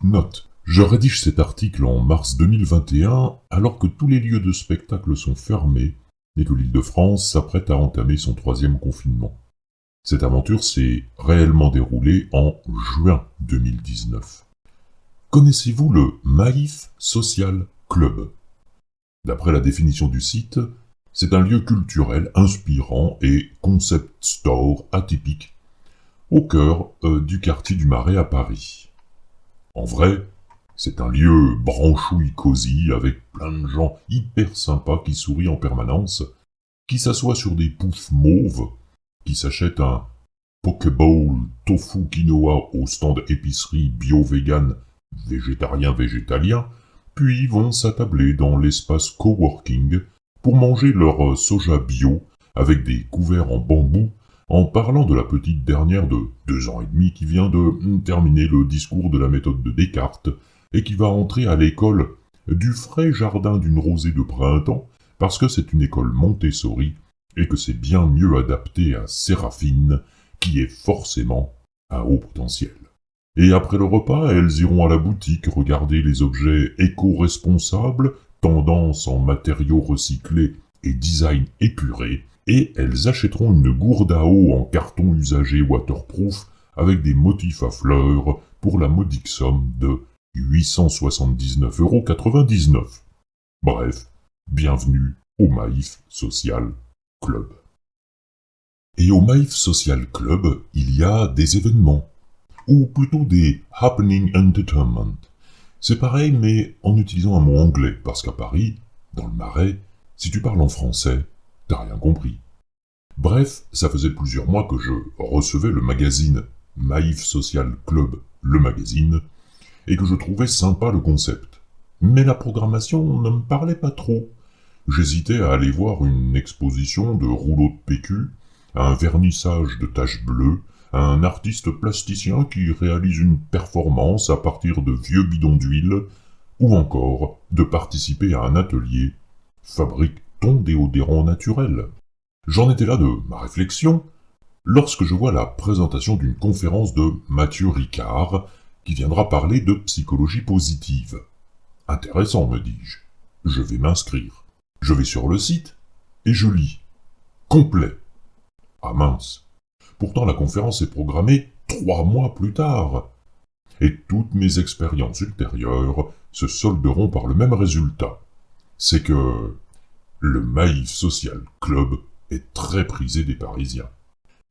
Note. Je rédige cet article en mars 2021 alors que tous les lieux de spectacle sont fermés et que l'Île-de-France s'apprête à entamer son 3e confinement. Cette aventure s'est réellement déroulée en juin 2019. Connaissez-vous le Maïf Social Club? D'après la définition du site, c'est un lieu culturel inspirant et concept store atypique au cœur du quartier du Marais à Paris. En vrai, c'est un lieu branchouille cosy avec plein de gens hyper sympas qui sourient en permanence, qui s'assoient sur des poufs mauves, qui s'achètent un Pokéball tofu quinoa au stand épicerie bio-vegan végétarien-végétalien, puis vont s'attabler dans l'espace coworking pour manger leur soja bio avec des couverts en bambou en parlant de la petite dernière de 2 ans et demi qui vient de terminer le discours de la méthode de Descartes et qui va entrer à l'école du frais jardin d'une rosée de printemps parce que c'est une école Montessori et que c'est bien mieux adapté à Séraphine qui est forcément à haut potentiel. Et après le repas, elles iront à la boutique regarder les objets éco-responsables, tendance en matériaux recyclés et design épuré, et elles achèteront une gourde à eau en carton usagé waterproof avec des motifs à fleurs pour la modique somme de 879,99 €. Bref, bienvenue au Maïf Social Club. Et au Maïf Social Club, il y a des événements, ou plutôt des happening entertainment. C'est pareil, mais en utilisant un mot anglais, parce qu'à Paris, dans le Marais, si tu parles en français, t'as rien compris. Bref, ça faisait plusieurs mois que je recevais le magazine Maïf Social Club, le magazine, et que je trouvais sympa le concept. Mais la programmation ne me parlait pas trop. J'hésitais à aller voir une exposition de rouleaux de PQ, un vernissage de taches bleues, un artiste plasticien qui réalise une performance à partir de vieux bidons d'huile, ou encore de participer à un atelier « Fabrique ton déodorant naturel ». J'en étais là de ma réflexion, lorsque je vois la présentation d'une conférence de Mathieu Ricard, qui viendra parler de psychologie positive. Intéressant, me dis-je. Je vais m'inscrire. Je vais sur le site, et je lis. Complet. Ah mince. Pourtant la conférence est programmée 3 mois plus tard. Et toutes mes expériences ultérieures se solderont par le même résultat. C'est que le Maïf Social Club est très prisé des Parisiens.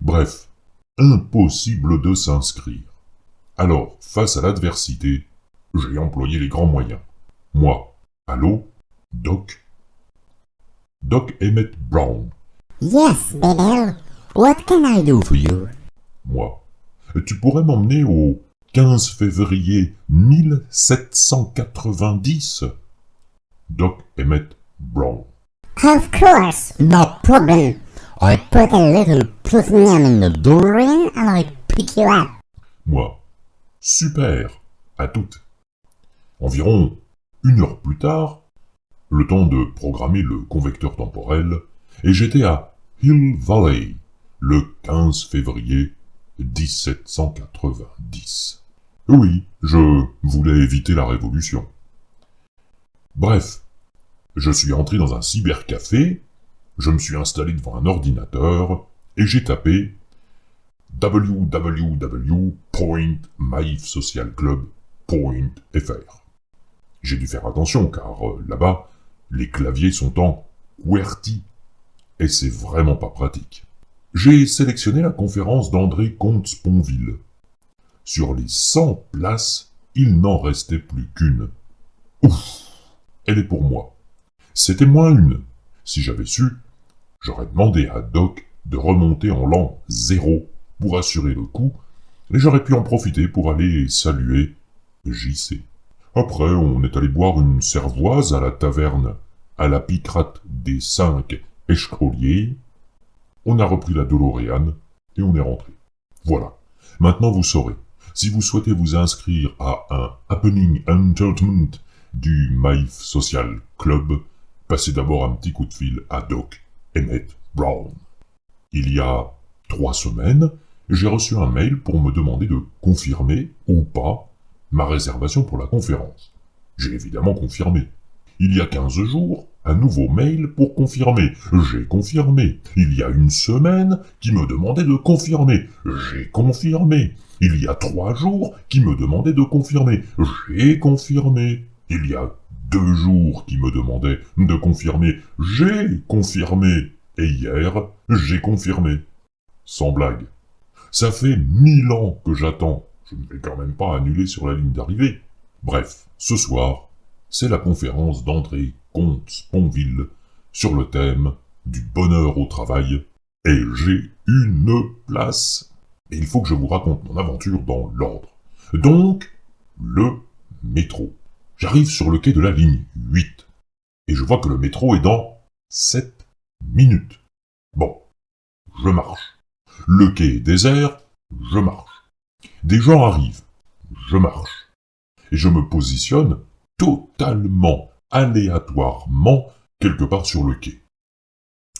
Bref, impossible de s'inscrire. Alors, face à l'adversité, j'ai employé les grands moyens. Moi, allô, Doc Emmett Brown. Yes, Bill. What can I do for you? Moi, tu pourrais m'emmener au 15 février 1790? Doc Emmett Brown. Of course, no problem. I put a little plutonium in the DeLorean and I pick you up. Moi, super, à toutes. Environ 1 heure plus tard, le temps de programmer le convecteur temporel, et j'étais à Hill Valley, le 15 février 1790. Oui, je voulais éviter la révolution. Bref, je suis entré dans un cybercafé, je me suis installé devant un ordinateur, et j'ai tapé www.maifsocialclub.fr. J'ai dû faire attention car là-bas, les claviers sont en QWERTY et c'est vraiment pas pratique. J'ai sélectionné la conférence d'André Comte-Sponville. Sur les 100 places, il n'en restait plus qu'une. Ouf, elle est pour moi. C'était -1. Si j'avais su, j'aurais demandé à Doc de remonter en l'an 0 pour assurer le coup, et j'aurais pu en profiter pour aller saluer JC. Après, on est allé boire une cervoise à la taverne à la Picrate des 5 Échecoliers. On a repris la DeLorean et on est rentré. Voilà. Maintenant vous saurez. Si vous souhaitez vous inscrire à un happening entertainment du Maïf Social Club, passez d'abord un petit coup de fil à Doc Emmett Brown. Il y a 3 semaines, j'ai reçu un mail pour me demander de confirmer ou pas ma réservation pour la conférence. J'ai évidemment confirmé. Il y a 15 jours, un nouveau mail pour confirmer. J'ai confirmé. Il y a une semaine, qui me demandait de confirmer. J'ai confirmé. Il y a 3 jours, qui me demandait de confirmer. J'ai confirmé. Il y a 2 jours, qui me demandait de confirmer. J'ai confirmé. Et hier, j'ai confirmé. Sans blague. Ça fait 1000 ans que j'attends. Je ne vais quand même pas annuler sur la ligne d'arrivée. Bref, ce soir, c'est la conférence d'André Comte-Sponville sur le thème du bonheur au travail, et j'ai une place. Et il faut que je vous raconte mon aventure dans l'ordre. Donc, le métro. J'arrive sur le quai de la ligne 8, et je vois que le métro est dans 7 minutes. Bon, je marche. Le quai est désert, je marche. Des gens arrivent, je marche. Et je me positionne totalement, aléatoirement, quelque part sur le quai.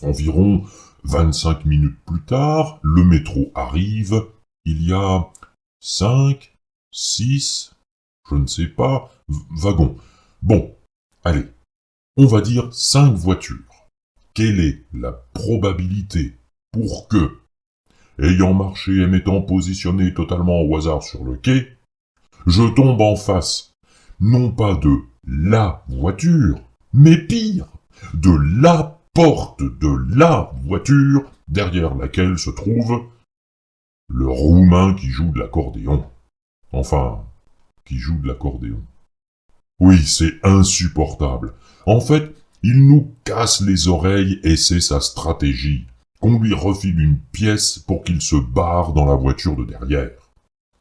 Environ 25 minutes plus tard, le métro arrive. Il y a 5, 6, je ne sais pas, wagons. Bon, allez, on va dire 5 voitures. Quelle est la probabilité pour que, ayant marché et m'étant positionné totalement au hasard sur le quai, je tombe en face, non pas de la voiture, mais pire, de la porte de la voiture derrière laquelle se trouve le Roumain qui joue de l'accordéon. Enfin, qui joue de l'accordéon. Oui, c'est insupportable. En fait, il nous casse les oreilles et c'est sa stratégie. Qu'on lui refile une pièce pour qu'il se barre dans la voiture de derrière.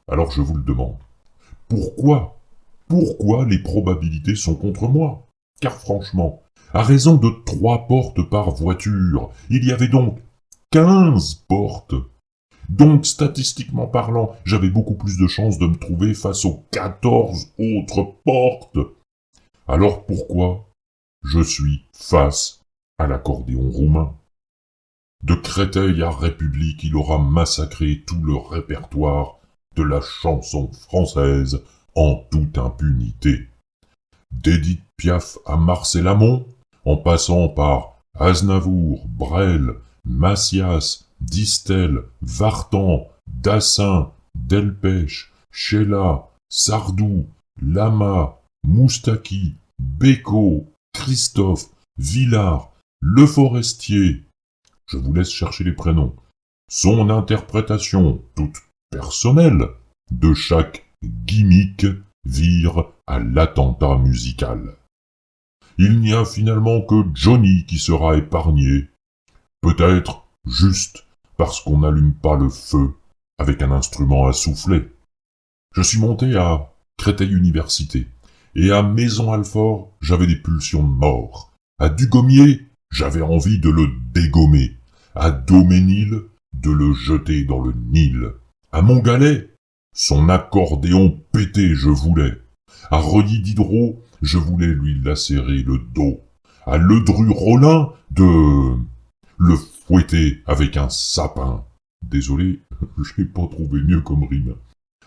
Alors je vous le demande. Pourquoi les probabilités sont contre moi? Car franchement, à raison de 3 portes par voiture, il y avait donc 15 portes. Donc, statistiquement parlant, j'avais beaucoup plus de chances de me trouver face aux 14 autres portes. Alors pourquoi je suis face à l'accordéon roumain? De Créteil à République, il aura massacré tout le répertoire de la chanson française en toute impunité. D'Édith Piaf à Marcel Amont, en passant par Aznavour, Brel, Massias, Distel, Vartan, Dassin, Delpech, Sheila, Sardou, Lama, Moustaki, Beko, Christophe, Villard, Le Forestier. Je vous laisse chercher les prénoms. Son interprétation, toute personnelle, de chaque gimmick vire à l'attentat musical. Il n'y a finalement que Johnny qui sera épargné. Peut-être juste parce qu'on n'allume pas le feu avec un instrument à souffler. Je suis monté à Créteil Université, et à Maison-Alfort, j'avais des pulsions de mort. À Dugommier, j'avais envie de le dégommer. À Doménil, de le jeter dans le Nil. À Montgalet, son accordéon pété je voulais. À Reuilly Diderot, je voulais lui lacérer le dos. À Ledru-Rollin, de le fouetter avec un sapin. Désolé, j'ai pas trouvé mieux comme rime.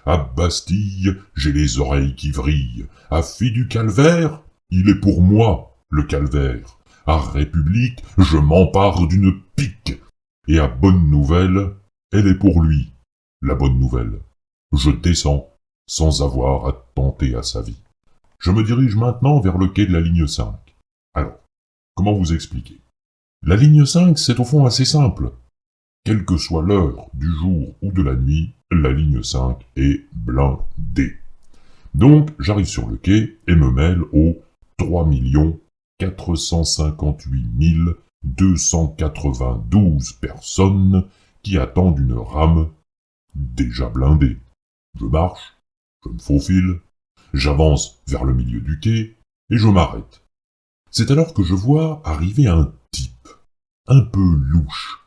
À Bastille, j'ai les oreilles qui vrillent. À Fille du Calvaire, il est pour moi, le calvaire. À République, je m'empare d'une pique. Et à Bonne Nouvelle, elle est pour lui, la bonne nouvelle. Je descends, sans avoir à tenter à sa vie. Je me dirige maintenant vers le quai de la ligne 5. Alors, comment vous expliquer? La ligne 5, c'est au fond assez simple. Quelle que soit l'heure du jour ou de la nuit, la ligne 5 est blindée. Donc, j'arrive sur le quai et me mêle aux 3 458 292 personnes qui attendent une rame déjà blindée. Je marche, je me faufile, j'avance vers le milieu du quai et je m'arrête. C'est alors que je vois arriver un type, un peu louche,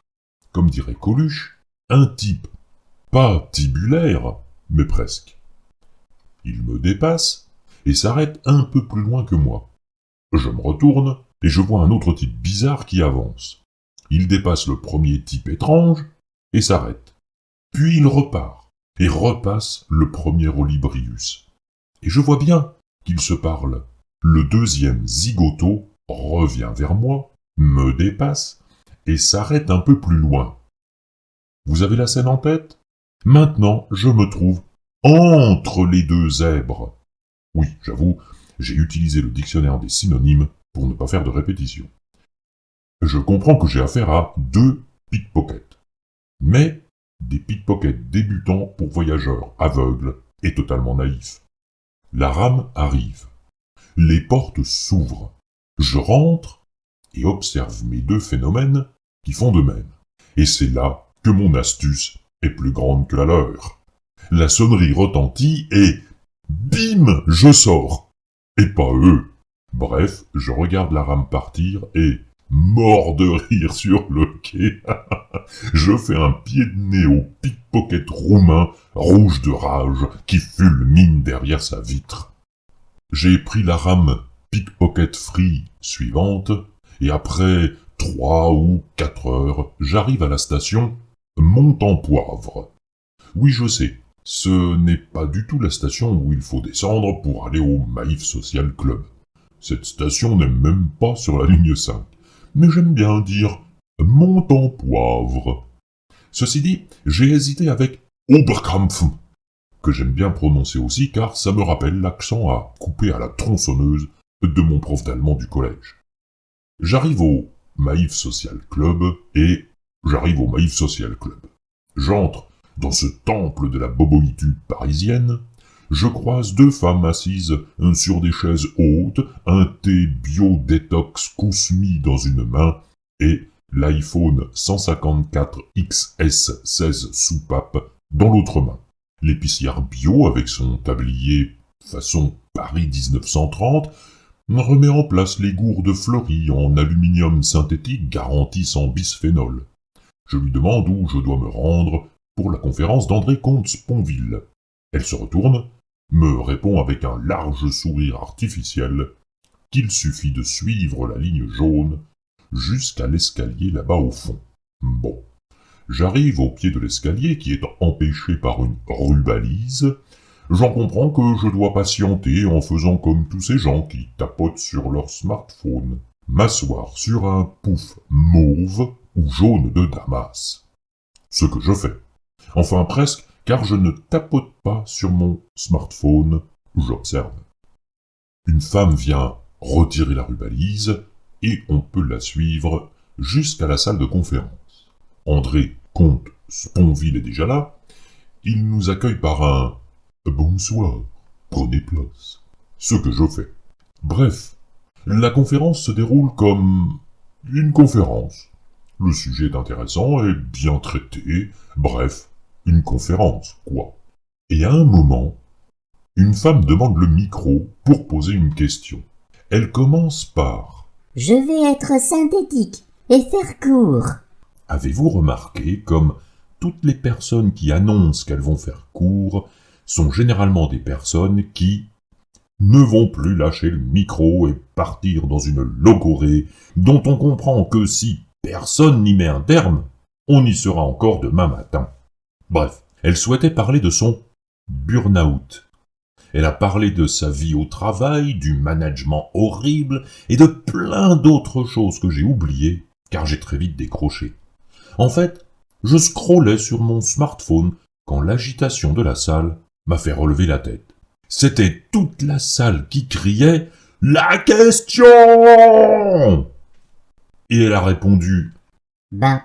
comme dirait Coluche, un type pas tibulaire, mais presque. Il me dépasse et s'arrête un peu plus loin que moi. Je me retourne et je vois un autre type bizarre qui avance. Il dépasse le premier type étrange et s'arrête. Puis il repart et repasse le premier Olibrius. et je vois bien qu'ils se parlent. Le deuxième zigoto revient vers moi, me dépasse, et s'arrête un peu plus loin. Vous avez la scène en tête? Maintenant, je me trouve entre les deux zèbres. Oui, j'avoue, j'ai utilisé le dictionnaire des synonymes pour ne pas faire de répétition. Je comprends que j'ai affaire à deux pickpockets, mais des pickpockets débutants pour voyageurs aveugles et totalement naïfs. La rame arrive. Les portes s'ouvrent. Je rentre et observe mes deux phénomènes qui font de même. Et c'est là que mon astuce est plus grande que la leur. La sonnerie retentit et bim, je sors. Et pas eux. Bref, je regarde la rame partir et, mort de rire sur le quai, je fais un pied de nez au pickpocket roumain, rouge de rage, qui fulmine derrière sa vitre. J'ai pris la rame pickpocket free suivante, et après 3 ou 4 heures, j'arrive à la station Mont-en-Poivre. Oui, je sais, ce n'est pas du tout la station où il faut descendre pour aller au Maïf Social Club. Cette station n'est même pas sur la ligne 5. Mais j'aime bien dire Mont-en-Poivre. Ceci dit, j'ai hésité avec Oberkampf, que j'aime bien prononcer aussi car ça me rappelle l'accent à couper à la tronçonneuse de mon prof d'allemand du collège. J'arrive au Maïf Social Club et j'arrive au Maïf Social Club. J'entre dans ce temple de la bobonitude parisienne. Je croise deux femmes assises sur des chaises hautes, un thé bio-détox Kousmi dans une main et l'iPhone 154 XS16 soupape dans l'autre main. L'épicière bio, avec son tablier façon Paris 1930, remet en place les gourdes fleuries en aluminium synthétique garanties sans bisphénol. Je lui demande où je dois me rendre pour la conférence d'André Comte-Sponville. Elle se retourne, me répond avec un large sourire artificiel qu'il suffit de suivre la ligne jaune jusqu'à l'escalier là-bas au fond. Bon, j'arrive au pied de l'escalier qui est empêché par une rubalise. J'en comprends que je dois patienter en faisant comme tous ces gens qui tapotent sur leur smartphone. M'asseoir sur un pouf mauve ou jaune de Damas. Ce que je fais. Enfin presque, car je ne tapote pas sur mon smartphone, j'observe. Une femme vient retirer la rubalise et on peut la suivre jusqu'à la salle de conférence. André Comte-Sponville est déjà là. Il nous accueille par un « Bonsoir, prenez place ». Ce que je fais. Bref, la conférence se déroule comme une conférence. Le sujet est intéressant et bien traité. Bref, une conférence, quoi. Et à un moment, une femme demande le micro pour poser une question. Elle commence par « Je vais être synthétique et faire court. » Avez-vous remarqué comme toutes les personnes qui annoncent qu'elles vont faire court sont généralement des personnes qui ne vont plus lâcher le micro et partir dans une logorée dont on comprend que si personne n'y met un terme, on y sera encore demain matin. Bref, elle souhaitait parler de son burn-out. Elle a parlé de sa vie au travail, du management horrible et de plein d'autres choses que j'ai oubliées car j'ai très vite décroché. En fait, je scrollais sur mon smartphone quand l'agitation de la salle m'a fait relever la tête. C'était toute la salle qui criait « La question !» Et elle a répondu « Ben,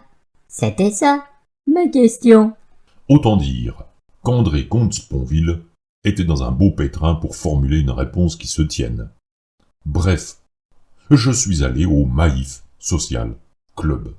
c'était ça, ma question. » Autant dire qu'André Comte-Sponville était dans un beau pétrin pour formuler une réponse qui se tienne. Bref, je suis allé au Maïf Social Club.